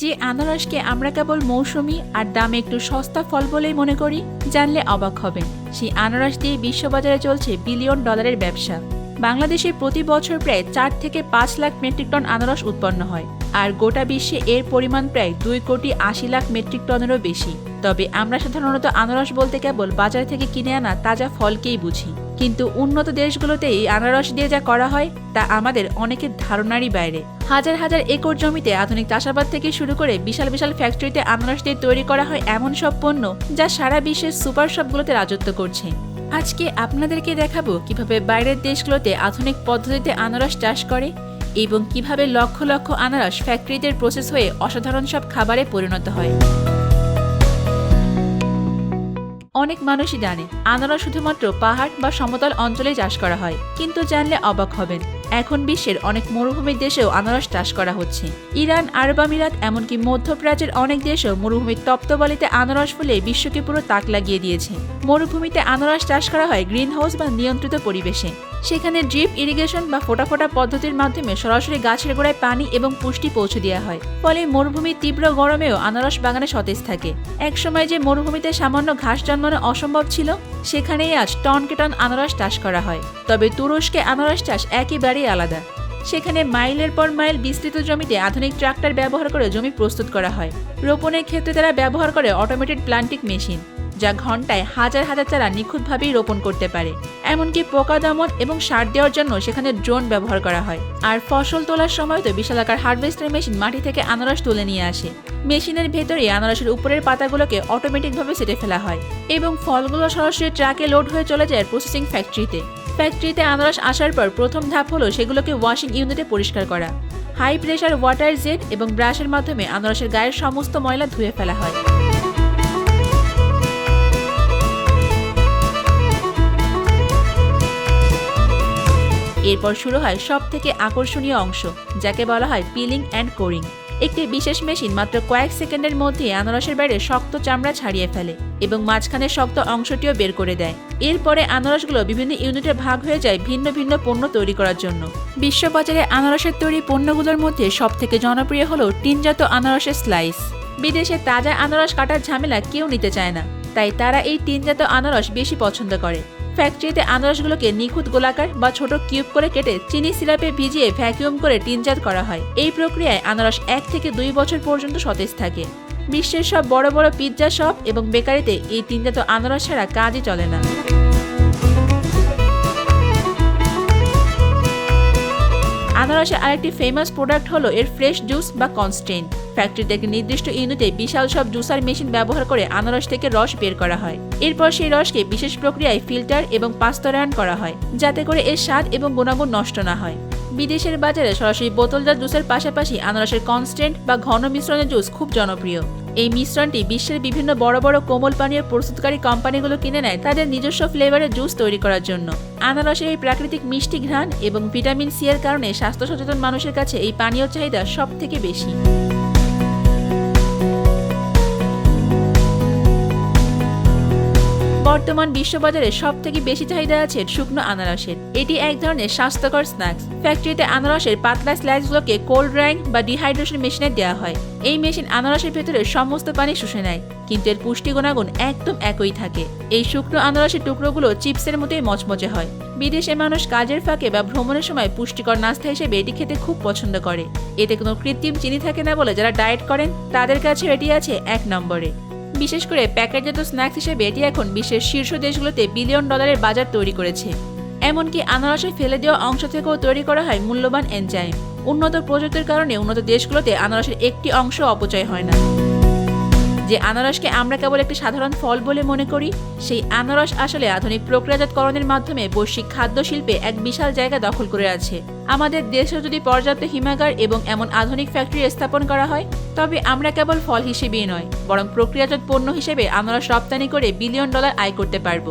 যে আনারসকে আমরা কেবল মৌসুমী আর দামে একটু সস্তা ফল বলেই মনে করি, জানলে অবাক হবেন সেই আনারস দিয়ে বিশ্ববাজারে চলছে বিলিয়ন ডলারের ব্যবসা। বাংলাদেশে প্রতি বছর প্রায় 4 থেকে 5 লাখ মেট্রিক টন আনারস উৎপন্ন হয়, আর গোটা বিশ্বে এর পরিমাণ প্রায় 2,80,00,000 মেট্রিক টনেরও বেশি। তবে আমরা সাধারণত আনারস বলতে কেবল বাজার থেকে কিনে আনা তাজা ফলকেই বুঝি, কিন্তু উন্নত দেশগুলোতে এই আনারস দিয়ে যা করা হয় তা আমাদের অনেকের ধারণারই বাইরে। হাজার হাজার একর জমিতে আধুনিক চাষাবাদ থেকে শুরু করে বিশাল বিশাল ফ্যাক্টরিতে আনারস দিয়ে তৈরি করা হয় এমন সব পণ্য যা সারা বিশ্বের সুপার শপগুলোতে রাজত্ব করছে। আজকে আপনাদেরকে দেখাবো কিভাবে বাইরের দেশগুলোতে আধুনিক পদ্ধতিতে আনারস চাষ করে এবং কিভাবে লক্ষ লক্ষ আনারস ফ্যাক্টরিদের প্রসেস হয়ে অসাধারণ সব খাবারে পরিণত হয়। অনেক মানুষই জানে আনারস শুধুমাত্র পাহাড় বা সমতল অঞ্চলে চাষ করা হয়, কিন্তু জানলে অবাক হবেন এখন বিশ্বের অনেক মরুভূমির দেশেও আনারস চাষ করা হচ্ছে। ইরান, আরব আমিরাত, এমনকি মধ্যপ্রাচ্যের অনেক দেশেও মরুভূমির তপ্তবালিতে আনারস ফলে বিশ্বকে পুরো তাক লাগিয়ে দিয়েছে। মরুভূমিতে আনারস চাষ করা হয় গ্রিন হাউস বা নিয়ন্ত্রিত পরিবেশে। সেখানে ড্রিপ ইরিগেশন বা ফোটা ফোটা পদ্ধতির মাধ্যমে সরাসরি গাছের গোড়ায় পানি এবং পুষ্টি পৌঁছে দেওয়া হয়, ফলে মরুভূমির তীব্র গরমেও আনারস বাগানে সতেজ থাকে। একসময় যে মরুভূমিতে সামান্য ঘাস জন্মানো অসম্ভব ছিল, সেখানেই আজ টনকে টন আনারস চাষ করা হয়। তবে তুরস্কে আনারস চাষ একেবারেই আলাদা। সেখানে মাইলের পর মাইল বিস্তৃত জমিতে আধুনিক ট্রাক্টর ব্যবহার করে জমি প্রস্তুত করা হয়। রোপণের ক্ষেত্রে তারা ব্যবহার করে অটোমেটেড প্লান্টিং মেশিন, যা ঘন্টায় হাজার হাজার চারা নিখুঁতভাবেই রোপণ করতে পারে। এমনকি পোকা দমন এবং সার দেওয়ার জন্য সেখানে ড্রোন ব্যবহার করা হয়। আর ফসল তোলার সময় তো বিশালাকার হারভেস্টার মেশিন মাটি থেকে আনারস তুলে নিয়ে আসে। মেশিনের ভেতরে আনারসের উপরের পাতাগুলোকে অটোমেটিকভাবে সেটে ফেলা হয় এবং ফলগুলো সরাসরি ট্রাকে লোড হয়ে চলে যায় প্রসেসিং ফ্যাক্টরিতে আনারস আসার পর প্রথম ধাপ হলো সেগুলোকে ওয়াশিং ইউনিটে পরিষ্কার করা। হাই প্রেশার ওয়াটার জেট এবং ব্রাশের মাধ্যমে আনারসের গায়ের সমস্ত ময়লা ধুয়ে ফেলা হয়। এরপর শুরু হয় সব থেকে আকর্ষণীয় অংশ, যাকে বলা হয় পিলিং অ্যান্ড কোরিং। একটি বিশেষ মেশিন মাত্র কয়েক সেকেন্ডের মধ্যে আনারসের বাইরে শক্ত চামড়া ছাড়িয়ে ফেলে এবং মাঝখানের শক্ত অংশটিও বের করে দেয়। এরপরে আনারসগুলো বিভিন্ন ইউনিটে ভাগ হয়ে যায় ভিন্ন ভিন্ন পণ্য তৈরি করার জন্য। বিশ্ববাজারে আনারসের তৈরি পণ্যগুলোর মধ্যে সবথেকে জনপ্রিয় হলো টিনজাত আনারসের স্লাইস। বিদেশে তাজা আনারস কাটার ঝামেলা কেউ নিতে চায় না, তাই তারা এই টিনজাত আনারস বেশি পছন্দ করে। ফ্যাক্টরিতে আনারসগুলোকে নিখুঁত গোলাকার বা ছোট কিউব করে কেটে চিনি সিরাপে ভিজিয়ে ভ্যাকুয়াম করে টিনজাত করা হয়। এই প্রক্রিয়ায় আনারস 1 থেকে 2 বছর পর্যন্ত সতেজ থাকে। বিশ্বের সব বড় বড় পিৎজা শপ এবং বেকারিতে এই টিনজাত আনারস ছাড়া কাজই চলে না। আনারসের আরেকটি ফেমাস প্রোডাক্ট হলো এর ফ্রেশ জুস বা কনস্ট্রেন্ট। ফ্যাক্টরিতে একটি নির্দিষ্ট ইউনিটে বিশাল সব জুসার মেশিন ব্যবহার করে আনারস থেকে রস বের করা হয়। এরপর সেই রসকে বিশেষ প্রক্রিয়ায় ফিল্টার এবং পাস্তরায়ন করা হয়, যাতে করে এর স্বাদ এবং গুণাগুণ নষ্ট না হয়। বিদেশের বাজারে সরাসরি বোতলজাত জুসের পাশাপাশি আনারসের কনস্ট্রেন্ট বা ঘন মিশ্রণের জুস খুব জনপ্রিয়। এই মিশ্রণটি বিশ্বের বিভিন্ন বড় বড় কোমল পানীয় প্রস্তুতকারী কোম্পানিগুলো কিনে নেয় তাদের নিজস্ব ফ্লেভারের জুস তৈরি করার জন্য। আনারসের এই প্রাকৃতিক মিষ্টি ঘ্রাণ এবং ভিটামিন সি এর কারণে স্বাস্থ্য সচেতন মানুষের কাছে এই পানীয় চাহিদা সব থেকে বেশি। বর্তমান বিশ্ববাজারে সব থেকে বেশি চাহিদা আছে শুকনো আনারসের। এটি এক ধরনের স্বাস্থ্যকর স্ন্যাক্স। ফ্যাক্টরিতে আনারসের পাতলা স্লাইসগুলোকে কোল্ড ড্রাইং বা ডিহাইড্রেশন মেশিনে দেওয়া হয়। এই মেশিন আনারসের ভেতরে সমস্ত পানি শুষে নেয়, কিন্তু এর পুষ্টি গুণাগুণ একদম একই থাকে। এই শুকনো আনারসের টুকরোগুলো চিপসের মতোই মচমচে হয়। বিদেশে মানুষ কাজের ফাঁকে বা ভ্রমণের সময় পুষ্টিকর নাস্তা হিসেবে এটি খেতে খুব পছন্দ করে। এতে কোনো কৃত্রিম চিনি থাকে না বলে যারা ডায়েট করেন তাদের কাছে এটি আছে 1 নম্বরে। বিশেষ করে প্যাকেটজাত স্ন্যাক্স হিসেবে এটি এখন বিশ্বের শীর্ষ দেশগুলোতে বিলিয়ন ডলারের বাজার তৈরি করেছে। এমনকি আনারসে ফেলে দেওয়া অংশ থেকেও তৈরি করা হয় মূল্যবান এনজাইম। উন্নত প্রযুক্তির কারণে উন্নত দেশগুলোতে আনারসের একটি অংশ অপচয় হয় না। যে আনারসকে আমরা কেবল একটি সাধারণ ফল বলে মনে করি, সেই আনারস আসলে আধুনিক প্রক্রিয়াজাতকরণের মাধ্যমে বৈশ্বিক খাদ্য শিল্পে এক বিশাল জায়গা দখল করে আছে। আমাদের দেশেও যদি পর্যাপ্ত হিমাগার এবং এমন আধুনিক ফ্যাক্টরি স্থাপন করা হয়, তবে আমরা কেবল ফল হিসেবেই নয়, বরং প্রক্রিয়াজাত পণ্য হিসেবে আনারস রপ্তানি করে বিলিয়ন ডলার আয় করতে পারব।